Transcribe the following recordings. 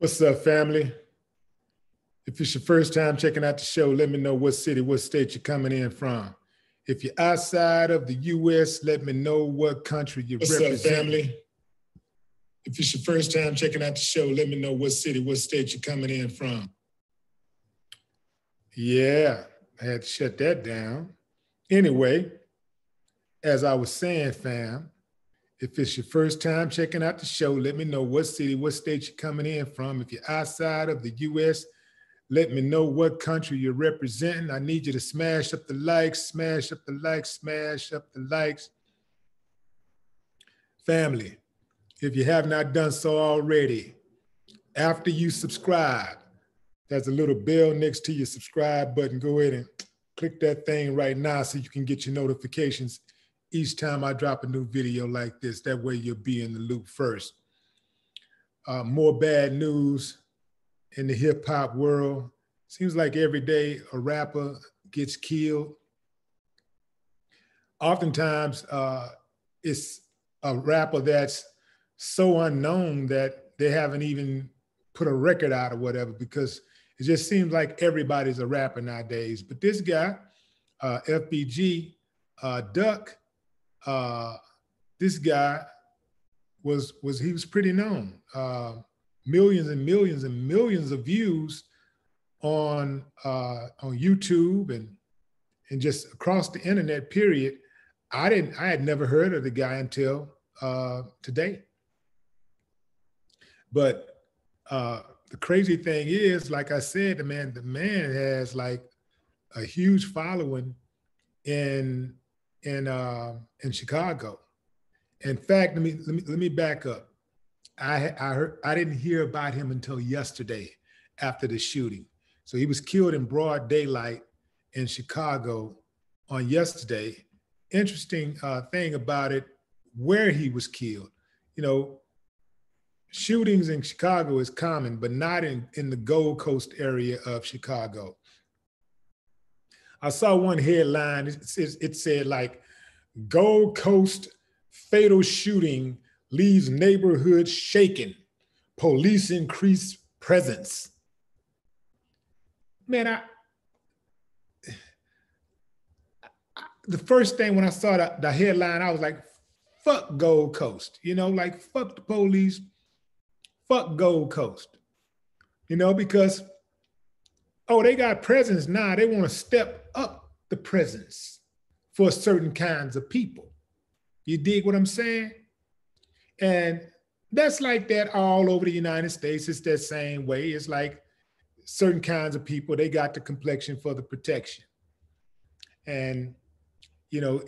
What's up, family? If it's your first time checking out the show, let me know what city, what state you're coming in from. If you're outside of the U.S., let me know what country you represent. What's up, family? If it's your first time checking out the show, let me know what city, what state you're coming in from. Yeah, I had to shut that down. Anyway, as I was saying, fam, if it's your first time checking out the show, let me know what city, what state you're coming in from. If you're outside of the U.S., let me know what country you're representing. I need you to smash up the likes, smash up the likes, smash up the likes. Family, if you have not done so already, after you subscribe, there's a little bell next to your subscribe button. Go ahead and click that thing right now so you can get your notifications each time I drop a new video like this. That way you'll be in the loop first. More bad news in the hip hop world. Seems like every day a rapper gets killed. Oftentimes it's a rapper that's so unknown that they haven't even put a record out or whatever, because it just seems like everybody's a rapper nowadays. But this guy, FBG Duck, this guy was pretty known. Millions and millions and millions of views on YouTube and just across the internet, period. I had never heard of the guy until today. But the crazy thing is, like I said, the man has like a huge following in Chicago. In fact, let me back up. I didn't hear about him until yesterday after the shooting. So he was killed in broad daylight in Chicago on yesterday. Interesting thing about it, where he was killed. You know, shootings in Chicago is common, but not in the Gold Coast area of Chicago. I saw one headline, it said like, Gold Coast fatal shooting leaves neighborhood shaken. Police increase presence. Man, the first thing when I saw the headline, I was like, fuck Gold Coast. You know, like fuck the police, fuck Gold Coast. You know, because, oh, they got presence now. They want to step up the presence for certain kinds of people. You dig what I'm saying? And that's like that all over the United States. It's that same way. It's like certain kinds of people, they got the complexion for the protection. And, you know,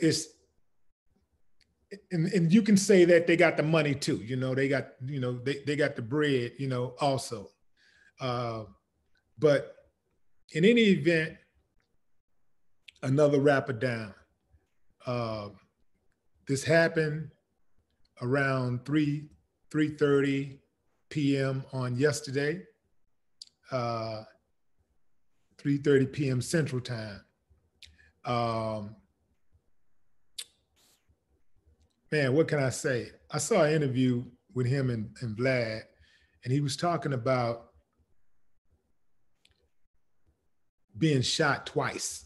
and you can say that they got the money too. You know, they got, you know, they got the bread, you know, also. But in any event, another rapper down. This happened around 3:30 p.m. on yesterday, 3:30 p.m. Central Time. Man, what can I say? I saw an interview with him and Vlad, and he was talking about being shot twice.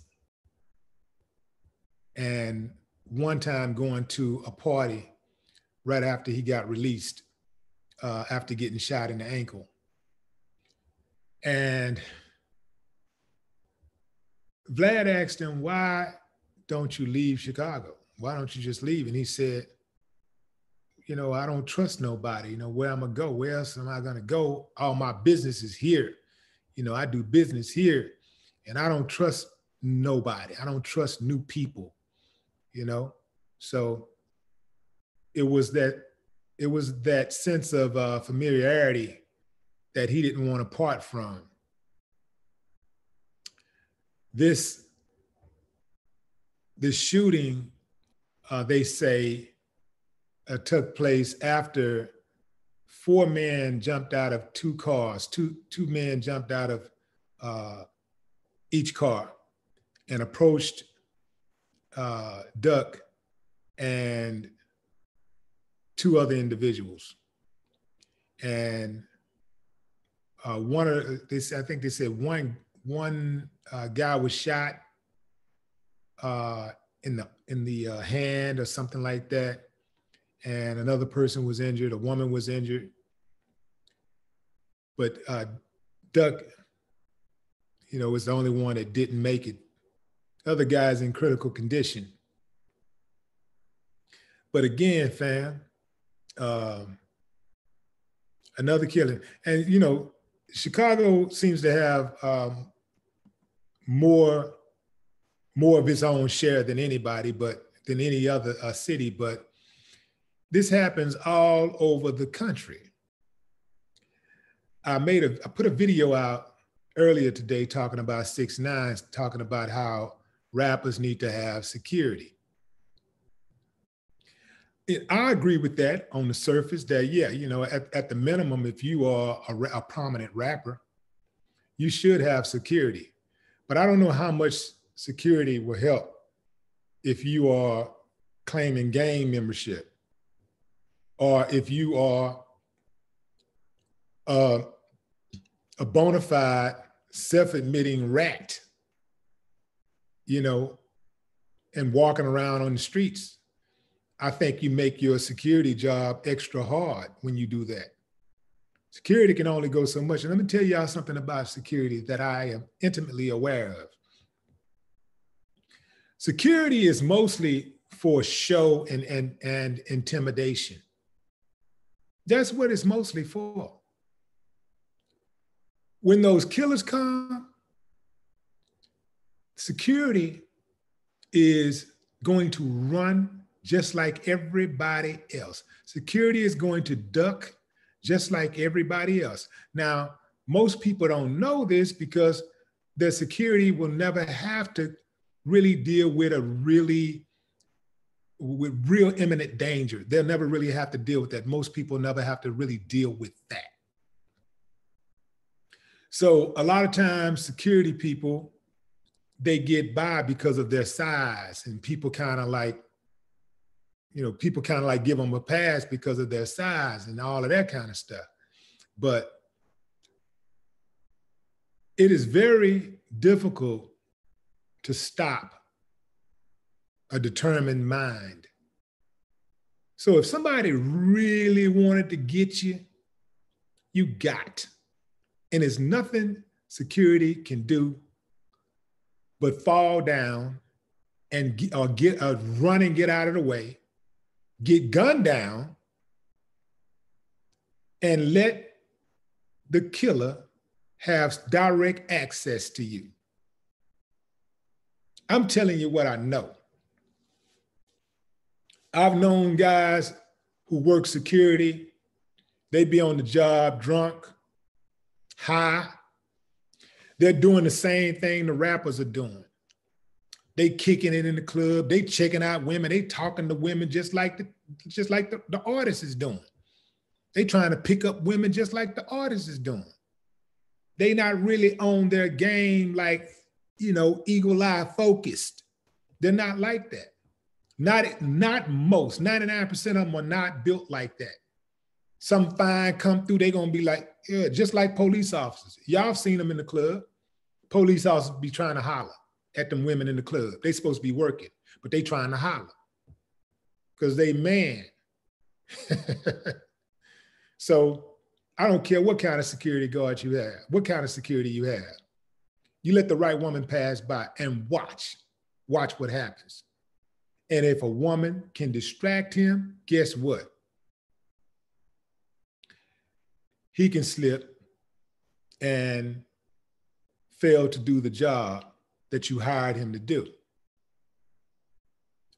And one time going to a party right after he got released, after getting shot in the ankle. And Vlad asked him, why don't you leave Chicago? Why don't you just leave? And he said, you know, I don't trust nobody. You know, where I'm gonna go? Where else am I gonna go? All my business is here. You know, I do business here, and I don't trust nobody. I don't trust new people, you know? So it was that sense of familiarity that he didn't want to part from. This shooting, they say, took place after 4 men jumped out of 2 cars. Two men jumped out of each car and approached Duck and 2 other individuals. And I think they said one guy was shot in the hand or something like that, and another person was injured. A woman was injured, but Duck, was the only one that didn't make it. Other guys in critical condition. But again, fam, another killing, and Chicago seems to have more of its own share than anybody, but than any other city. But this happens all over the country. I put a video out earlier today talking about 6ix9ine, talking about how rappers need to have security. I agree with that on the surface that, yeah, at the minimum, if you are a prominent rapper, you should have security. But I don't know how much security will help if you are claiming gang membership, or if you are a bona fide self-admitting rat, and walking around on the streets. I think you make your security job extra hard when you do that. Security can only go so much. And let me tell y'all something about security that I am intimately aware of. Security is mostly for show and intimidation. That's what it's mostly for. When those killers come, security is going to run just like everybody else. Security is going to duck just like everybody else. Now, most people don't know this because their security will never have to really deal with real imminent danger. They'll never really have to deal with that. Most people never have to really deal with that. So a lot of times security people, they get by because of their size, and people kind of like give them a pass because of their size and all of that kind of stuff. But it is very difficult to stop a determined mind. So if somebody really wanted to get you, you got. And there's nothing security can do but fall down and run and get out of the way, get gunned down, and let the killer have direct access to you. I'm telling you what I know. I've known guys who work security. They be on the job drunk, high. They're doing the same thing the rappers are doing. They kicking it in the club. They checking out women. They talking to women just like the artist is doing. They trying to pick up women just like the artist is doing. They not really on their game like, eagle eye focused. They're not like that. Not most, 99% of them are not built like that. Some fine come through, they gonna be like, yeah, just like police officers. Y'all seen them in the club. Police officers be trying to holler at them women in the club. They supposed to be working, but they trying to holler because they man. So I don't care what kind of security guard you have, what kind of security you have. You let the right woman pass by and watch what happens. And if a woman can distract him, guess what? He can slip and fail to do the job that you hired him to do.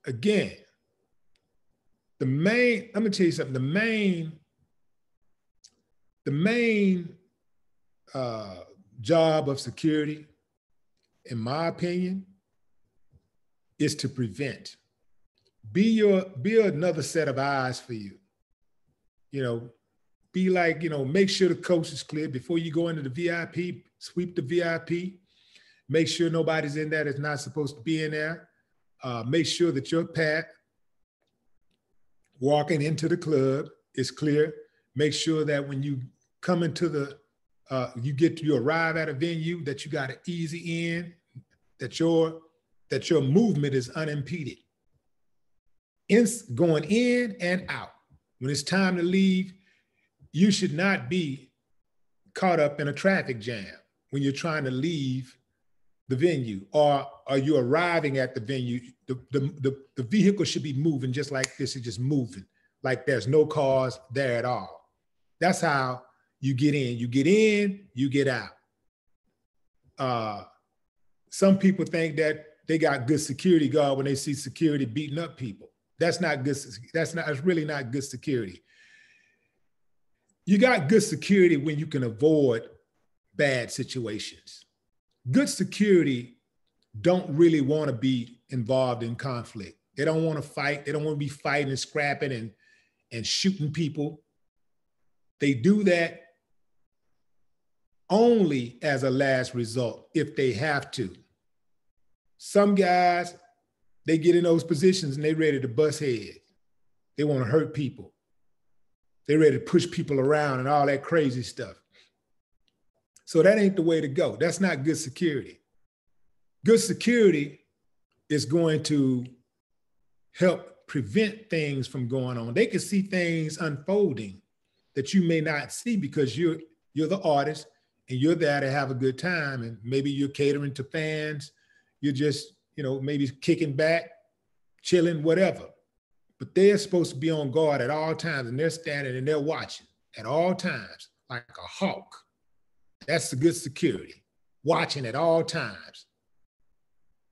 Again, let me tell you something, the main job of security, in my opinion, is to prevent. Be another set of eyes for you. Be like, make sure the coast is clear before you go into the VIP, sweep the VIP, make sure nobody's in there that's not supposed to be in there. Make sure that your path walking into the club is clear. Make sure that when you come into the you arrive at a venue that you got an easy in, that your movement is unimpeded. Going in and out. When it's time to leave, you should not be caught up in a traffic jam when you're trying to leave the venue, or are you arriving at the venue? The vehicle should be moving just like this, it's just moving, like there's no cars there at all. That's how you get in. You get in, you get out. Some people think that they got good security guard when they see security beating up people. That's not good. That's really not good security. You got good security when you can avoid bad situations. Good security don't really want to be involved in conflict. They don't want to fight. They don't want to be fighting and scrapping and shooting people. They do that only as a last result if they have to. Some guys, they get in those positions and they're ready to bust heads. They want to hurt people. They're ready to push people around and all that crazy stuff. So that ain't the way to go. That's not good security. Good security is going to help prevent things from going on. They can see things unfolding that you may not see because you're the artist and you're there to have a good time, and maybe you're catering to fans. You're just, maybe kicking back, chilling, whatever. But they're supposed to be on guard at all times, and they're standing and they're watching at all times like a hawk. That's the good security, watching at all times.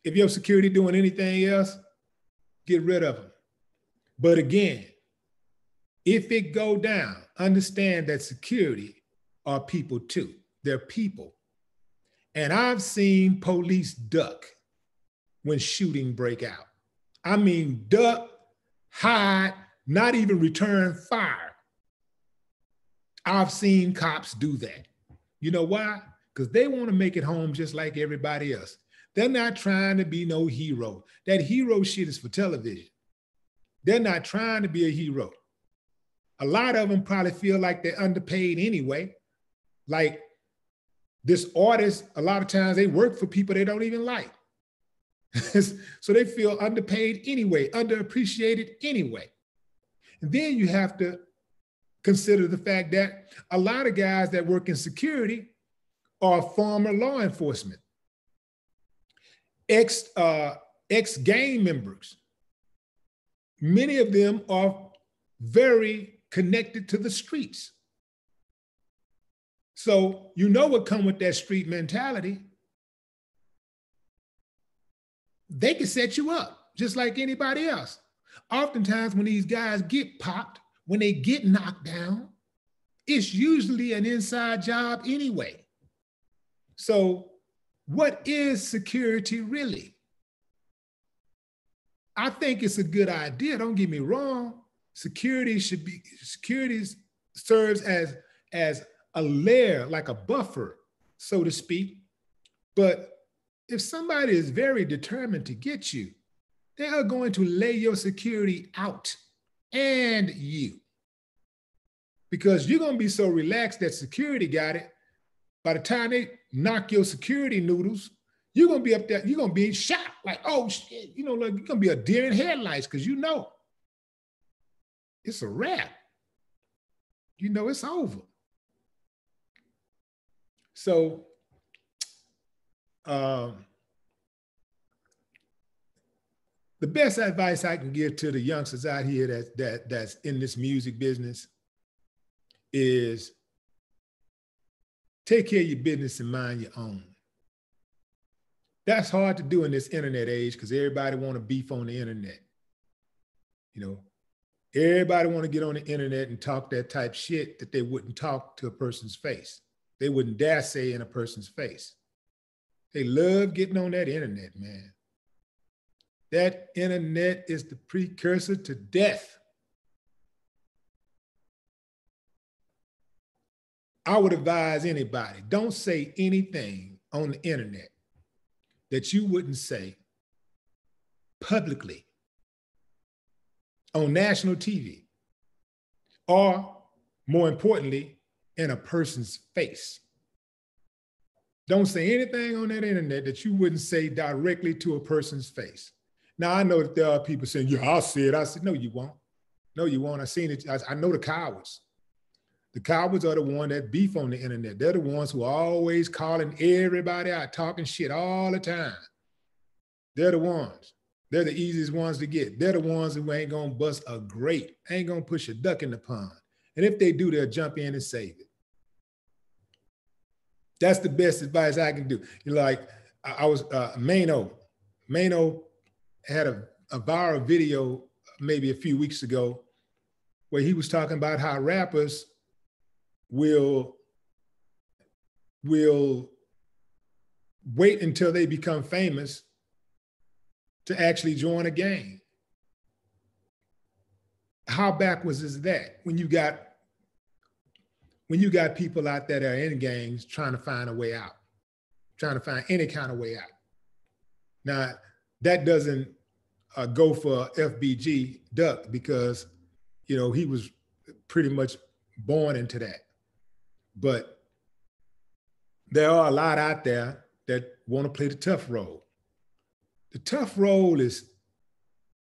If your security doing anything else, get rid of them. But again, if it go down, understand that security are people too. They're people. And I've seen police duck when shooting break out. I mean, duck, hide, not even return fire. I've seen cops do that. You know why? Because they want to make it home just like everybody else. They're not trying to be no hero. That hero shit is for television. They're not trying to be a hero. A lot of them probably feel like they're underpaid anyway. Like this artist, a lot of times they work for people they don't even like. So they feel underpaid anyway, underappreciated anyway. And then you have to consider the fact that a lot of guys that work in security are former law enforcement, ex-gang members. Many of them are very connected to the streets. So you know what comes with that street mentality. They can set you up just like anybody else. Oftentimes when these guys get popped, when they get knocked down, it's usually an inside job anyway. So what is security really? I think it's a good idea, don't get me wrong. Security serves as a layer, like a buffer, so to speak. But if somebody is very determined to get you, they are going to lay your security out and you. Because you're going to be so relaxed that security got it. By the time they knock your security noodles, you're going to be up there, you're going to be shot like, oh shit, like you're going to be a deer in headlights because it's a wrap. It's over. So, the best advice I can give to the youngsters out here that's in this music business is take care of your business and mind your own. That's hard to do in this internet age because everybody want to beef on the internet. Everybody want to get on the internet and talk that type shit that they wouldn't talk to a person's face. They wouldn't dare say in a person's face. They love getting on that internet, man. That internet is the precursor to death. I would advise anybody, don't say anything on the internet that you wouldn't say publicly on national TV, or more importantly, in a person's face. Don't say anything on that internet that you wouldn't say directly to a person's face. Now, I know that there are people saying, yeah, I'll see it. I said, no, you won't. No, you won't. I've seen it. I know the cowards. The cowards are the ones that beef on the internet. They're the ones who are always calling everybody out, talking shit all the time. They're the ones. They're the easiest ones to get. They're the ones who ain't gonna bust a grape, ain't gonna push a duck in the pond. And if they do, they'll jump in and save it. That's the best advice I can do. You're like, I was, Mano had a viral video maybe a few weeks ago where he was talking about how rappers will wait until they become famous to actually join a gang. How backwards is that when you got people out there that are in gangs trying to find a way out, trying to find any kind of way out? Now, that doesn't go for FBG Duck because, you know, he was pretty much born into that. But there are a lot out there that want to play the tough role. The tough role is,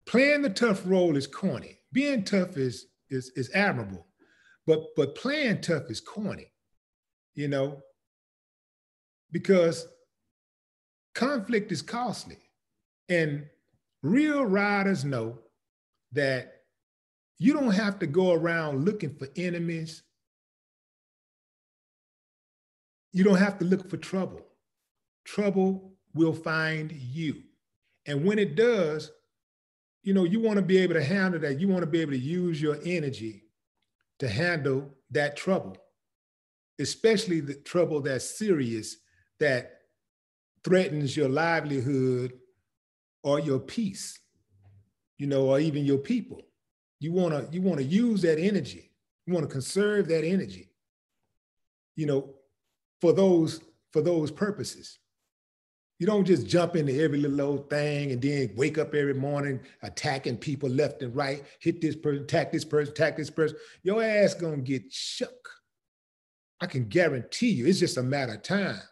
playing the tough role is corny. Being tough is admirable, but playing tough is corny, you know, because conflict is costly. And real riders know that you don't have to go around looking for enemies. You don't have to look for trouble. Trouble will find you. And when it does, you know, you want to be able to handle that. You want to be able to use your energy to handle that trouble, especially the trouble that's serious, that threatens your livelihood or your peace, you know, or even your people. You want to use that energy. You want to conserve that energy, you know, for those purposes. You don't just jump into every little old thing and then wake up every morning attacking people left and right, hit this person, attack this person, attack this person. Your ass gonna get shook. I can guarantee you, it's just a matter of time.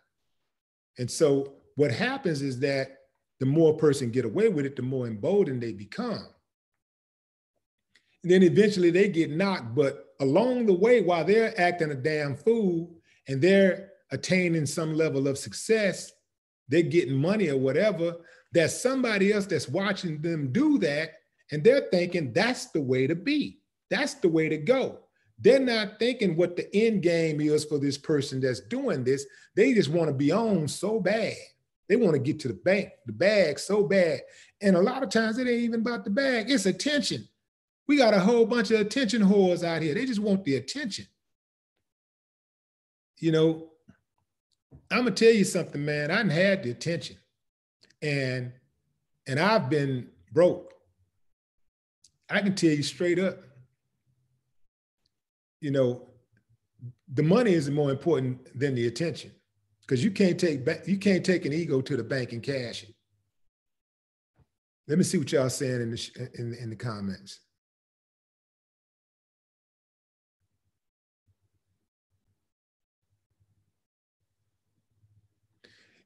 And so what happens is that the more a person get away with it, the more emboldened they become. And then eventually they get knocked, but along the way, while they're acting a damn fool and they're attaining some level of success, they're getting money or whatever, there's somebody else that's watching them do that, and they're thinking that's the way to be. That's the way to go. They're not thinking what the end game is for this person that's doing this. They just want to be on so bad. They want to get to the bag so bad. And a lot of times it ain't even about the bag, it's attention. We got a whole bunch of attention whores out here. They just want the attention. You know, I'm gonna tell you something, man. I done had the attention, and I've been broke. I can tell you straight up. You know, the money is more important than the attention, because you can't take an ego to the bank and cash it. Let me see what y'all saying in the comments.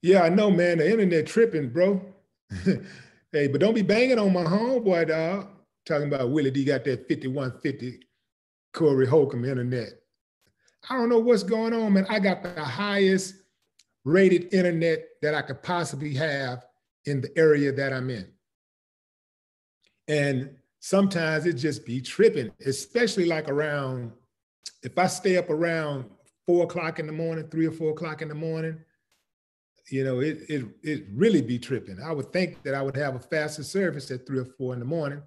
Yeah, I know, man. The internet tripping, bro. Hey, but don't be banging on my homeboy, dog. Talking about Willie D got that 5150 Corey Holcomb internet. I don't know what's going on, man. I got the highest rated internet that I could possibly have in the area that I'm in. And sometimes it just be tripping, especially like around, if I stay up around 4 o'clock in the morning, 3 or 4 o'clock in the morning, you know, it really be tripping. I would think that I would have a faster service at 3 or 4 in the morning,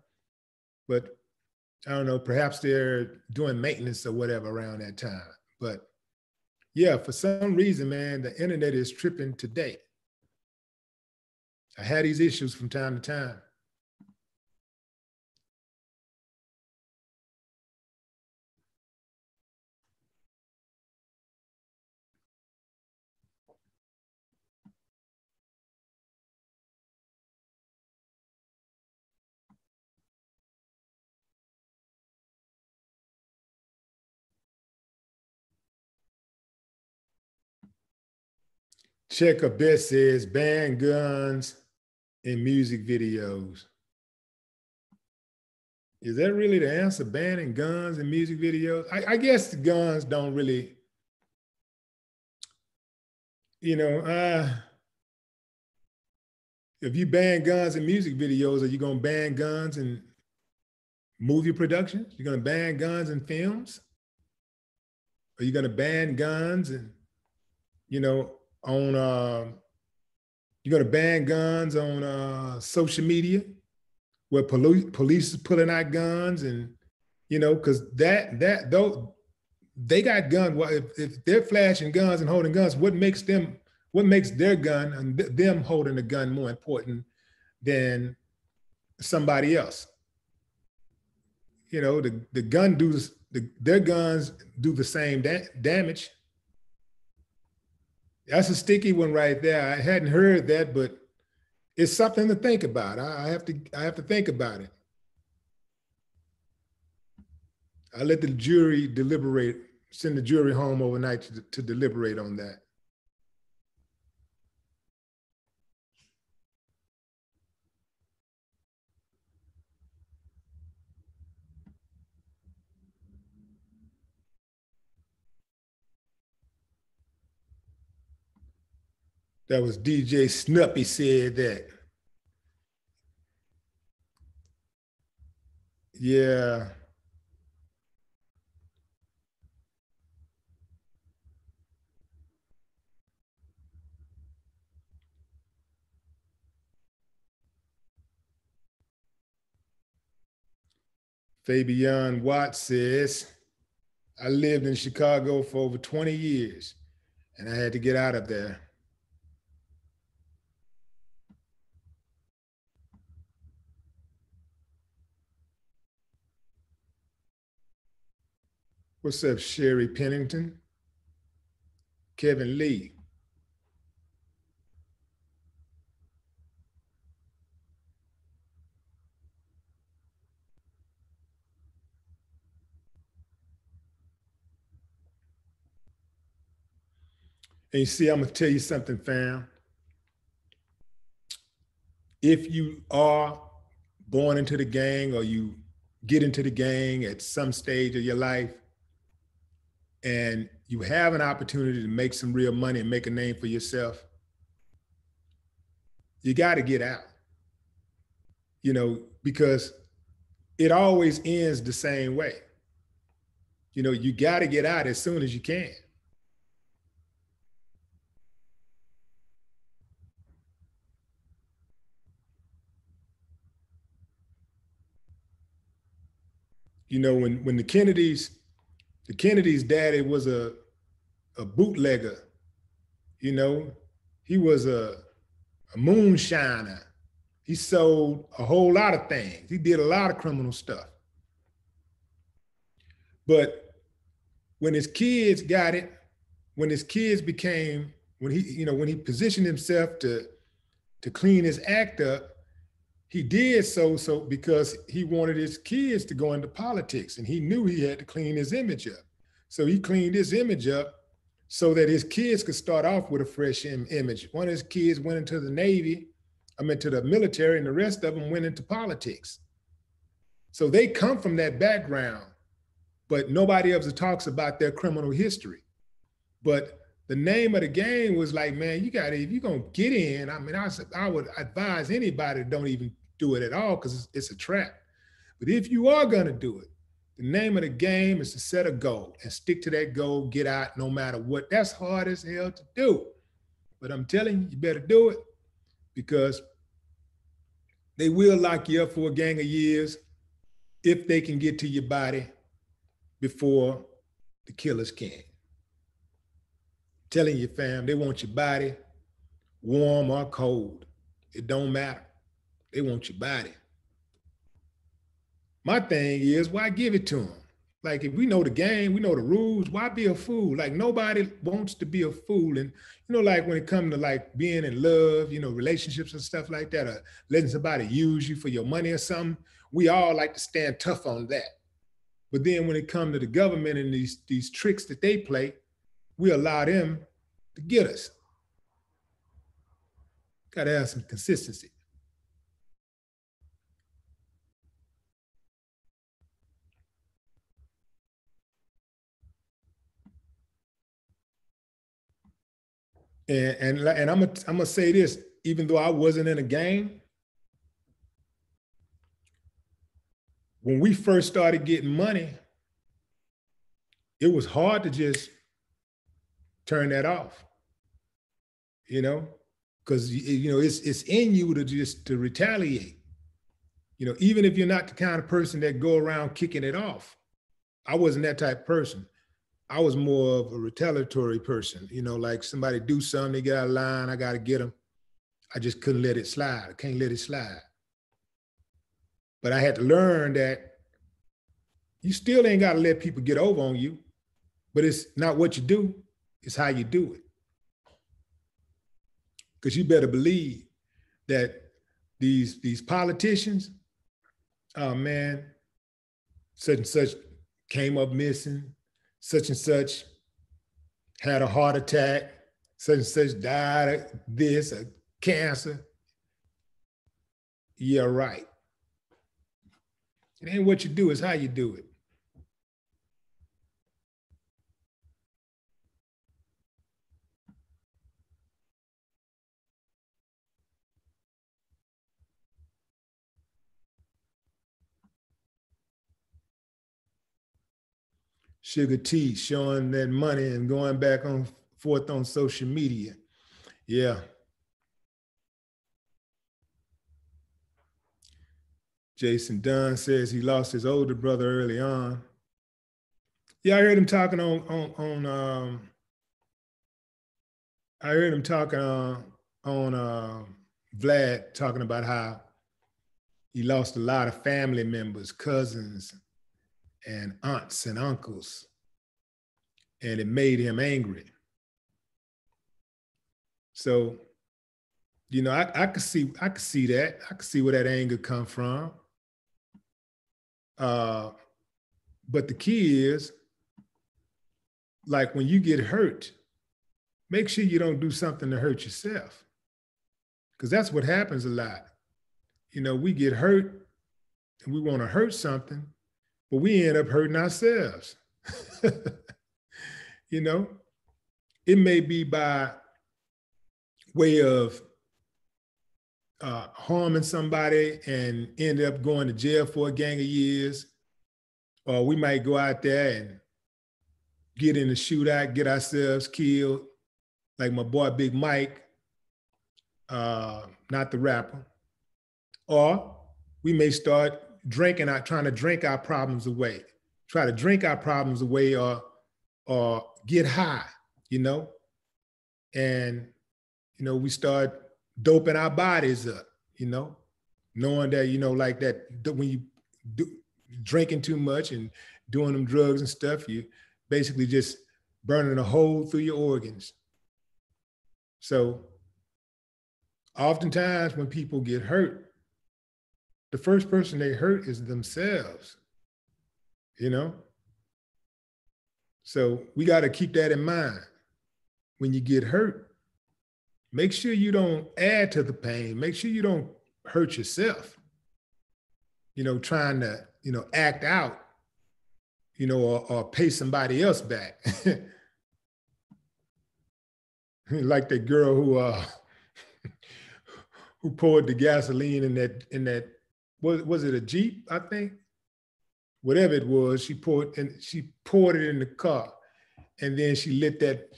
but I don't know, perhaps they're doing maintenance or whatever around that time. But yeah, for some reason, man, the internet is tripping today. I had these issues from time to time. Checker Best says ban guns in music videos. Is that really the answer? Banning guns in music videos? I guess the guns don't really, you know, if you ban guns in music videos, are you going to ban guns in movie productions? You're going to ban guns in films? Are you going to ban guns and, you know, on, you're going to ban guns on social media where police is pulling out guns and, you know, because though they got guns. Well, if they're flashing guns and holding guns, what makes their gun and them holding a gun more important than somebody else? You know, the gun does their guns do the same damage. That's a sticky one right there. I hadn't heard that, but it's something to think about. I have to think about it. I let the jury deliberate, send the jury home overnight to deliberate on that. That was DJ Snuppy said that. Yeah. Fabian Watts says, I lived in Chicago for over 20 years and I had to get out of there. What's up, Sherry Pennington? Kevin Lee. And you see, I'm gonna tell you something, fam. If you are born into the gang or you get into the gang at some stage of your life and you have an opportunity to make some real money and make a name for yourself, you got to get out, you know, because it always ends the same way. You know, you got to get out as soon as you can. You know, when the Kennedys' daddy was a bootlegger, you know, he was a moonshiner. He sold a whole lot of things. He did a lot of criminal stuff. But when his kids got it, when his kids became, when he positioned himself to clean his act up, he did so because he wanted his kids to go into politics and he knew he had to clean his image up. So he cleaned his image up so that his kids could start off with a fresh image. One of his kids went into the Navy, to the military, and the rest of them went into politics. So they come from that background, but nobody ever talks about their criminal history. But the name of the game was like, man, you got to, if you're going to get in, I would advise anybody to don't even do it at all because it's a trap. But if you are going to do it, the name of the game is to set a goal and stick to that goal, get out no matter what. That's hard as hell to do. But I'm telling you, you better do it because they will lock you up for a gang of years if they can get to your body before the killers can. Telling you, fam, they want your body warm or cold. It don't matter. They want your body. My thing is, why give it to them? Like, if we know the game, we know the rules, why be a fool? Like, nobody wants to be a fool. And, like when it comes to like being in love, relationships and stuff like that, or letting somebody use you for your money or something, we all like to stand tough on that. But then when it comes to the government and these tricks that they play, we allow them to get us. Got to have some consistency. And I'm gonna say this, even though I wasn't in a game, when we first started getting money, it was hard to just turn that off, you know, because you know it's in you to just to retaliate. You know, even if you're not the kind of person that go around kicking it off. I wasn't that type of person. I was more of a retaliatory person, you know, like somebody do something, they get out of line, I got to get them. I just couldn't let it slide. I can't let it slide. But I had to learn that you still ain't got to let people get over on you, but it's not what you do, it's how you do it. Because you better believe that these politicians, oh man, such and such came up missing, such and such had a heart attack, such and such died of this, of cancer. Yeah, right. It ain't what you do, it's how you do it. Sugar T showing that money and going back on forth on social media. Yeah. Jason Dunn says he lost his older brother early on. Yeah, I heard him talking on I heard him talking on Vlad talking about how he lost a lot of family members, cousins, and aunts and uncles, and it made him angry. So, you know, I could see that. I could see where that anger come from. But the key is, like when you get hurt, make sure you don't do something to hurt yourself. Because that's what happens a lot. You know, we get hurt and we want to hurt something, but we end up hurting ourselves. You know, it may be by way of harming somebody and end up going to jail for a gang of years, or we might go out there and get in a shootout, get ourselves killed, like my boy Big Mike, not the rapper. Or we may start drinking, trying to drink our problems away, try to drink our problems away, or get high, you know, and you know we start doping our bodies up, you know, knowing that, you know, like that when you do drinking too much and doing them drugs and stuff, you basically just burning a hole through your organs. So oftentimes when people get hurt, the first person they hurt is themselves, you know? So we got to keep that in mind. When you get hurt, make sure you don't add to the pain. Make sure you don't hurt yourself, you know, trying to, you know, act out, you know, or pay somebody else back. Like that girl who poured the gasoline in that was it a Jeep, I think? Whatever it was, she poured it in the car, and then she lit that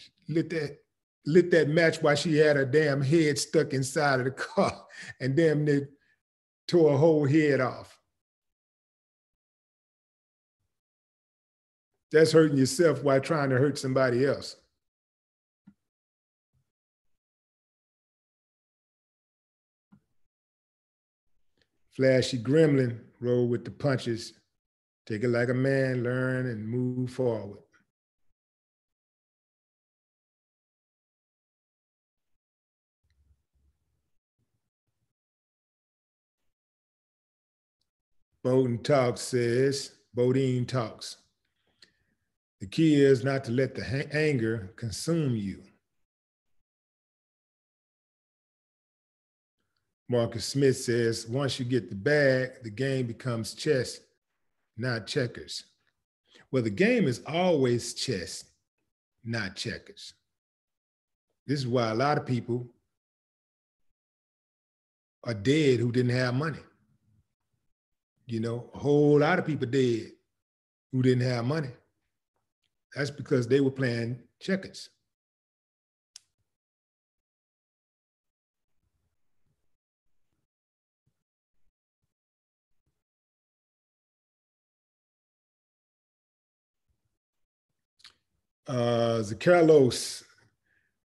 match while she had her damn head stuck inside of the car, and damn near tore her whole head off. That's hurting yourself while trying to hurt somebody else. Flashy gremlin, roll with the punches. Take it like a man, learn and move forward. Bodine talks. The key is not to let the anger consume you. Marcus Smith says, once you get the bag, the game becomes chess, not checkers. Well, the game is always chess, not checkers. This is why a lot of people are dead who didn't have money. You know, a whole lot of people dead who didn't have money. That's because they were playing checkers. Carlos,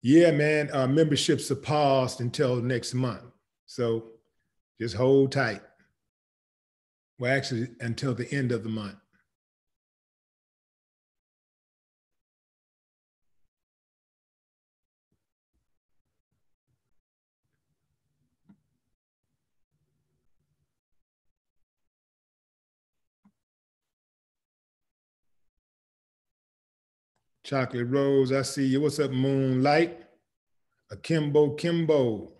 yeah, man, memberships are paused until next month. So just hold tight. Well, actually, until the end of the month. Chocolate Rose, I see you. What's up, Moonlight? Akimbo Kimbo.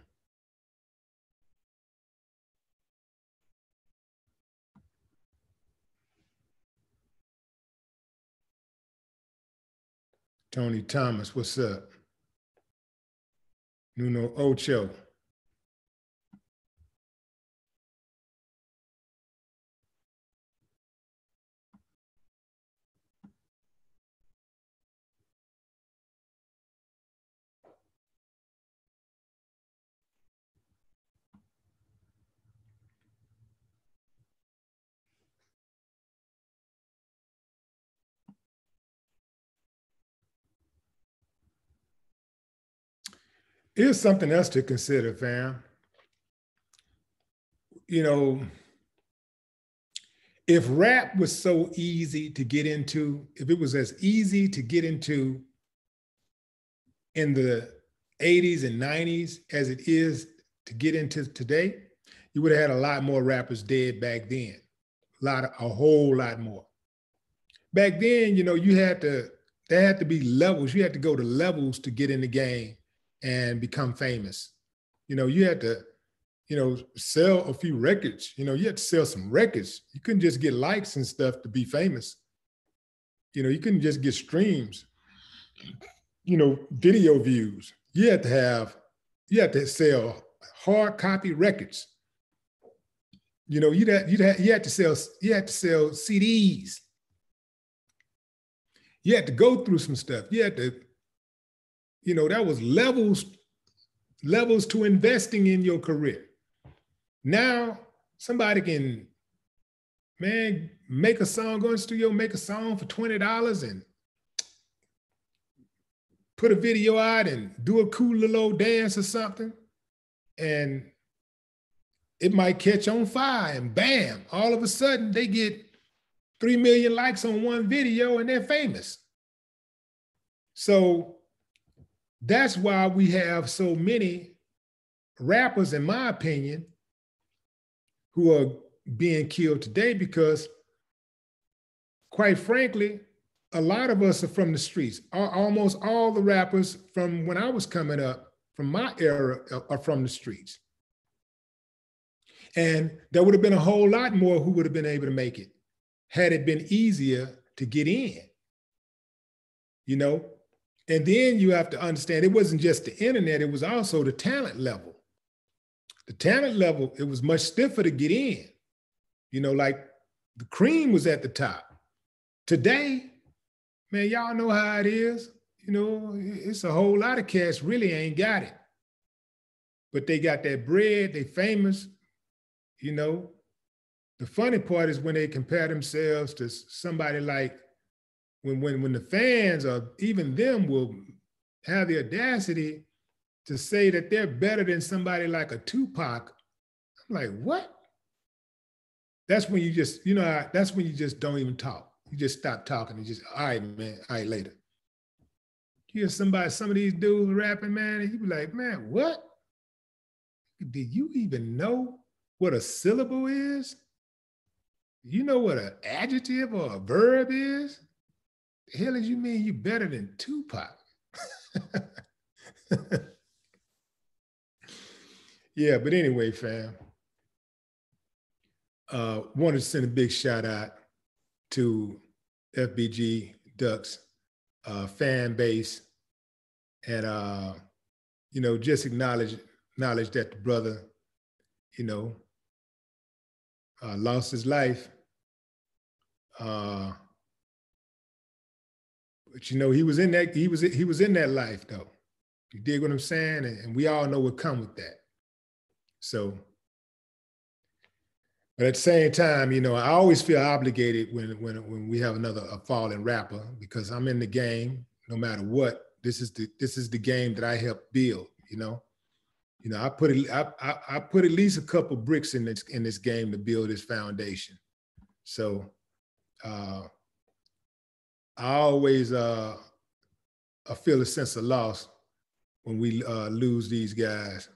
Tony Thomas, what's up? Nuno Ocho. Here's something else to consider, fam. You know, if rap was so easy to get into, if it was as easy to get into in the 80s and 90s as it is to get into today, you would have had a lot more rappers dead back then. A whole lot more. Back then, you know, there had to be levels. You had to go to levels to get in the game and become famous. You know, you had to, you know, sell a few records. You know, you had to sell some records. You couldn't just get likes and stuff to be famous. You know, you couldn't just get streams, you know, video views. You had to sell hard copy records. You know, you had to sell CDs. You had to go through some stuff. You had to, you know, that was levels to investing in your career. Now, somebody can, man, make a song, go in the studio, make a song for $20 and put a video out and do a cool little old dance or something. And it might catch on fire and bam, all of a sudden they get 3 million likes on one video and they're famous. So that's why we have so many rappers, in my opinion, who are being killed today because, quite frankly, a lot of us are from the streets. Almost all the rappers from when I was coming up, from my era, are from the streets. And there would have been a whole lot more who would have been able to make it had it been easier to get in, you know? And then you have to understand it wasn't just the internet, it was also the talent level. The talent level, it was much stiffer to get in. You know, like the cream was at the top. Today, man, y'all know how it is. You know, it's a whole lot of cats really ain't got it. But they got that bread, they famous, you know. The funny part is when they compare themselves to somebody like, when the fans or even them will have the audacity to say that they're better than somebody like a Tupac. I'm like, what? That's when you just, you know, that's when you just don't even talk. You just stop talking and just, all right, man, all right, later. You hear some of these dudes rapping, man, and you be like, man, what? Did you even know what a syllable is? You know what an adjective or a verb is? The hell does you mean you better than Tupac? Yeah, but anyway, fam, wanted to send a big shout out to FBG Ducks fan base, and just acknowledge that the brother, lost his life. But he was in that he was in that life though. You dig what I'm saying? And we all know what come with that. So, but at the same time, I always feel obligated when we have a fallen rapper, because I'm in the game no matter what. This is the game that I helped build. I put at least a couple bricks in this game to build this foundation. So I always I feel a sense of loss when we lose these guys.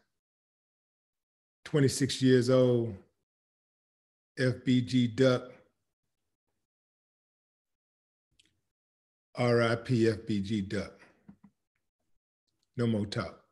26 years old, FBG Duck. RIP FBG Duck. No more talk.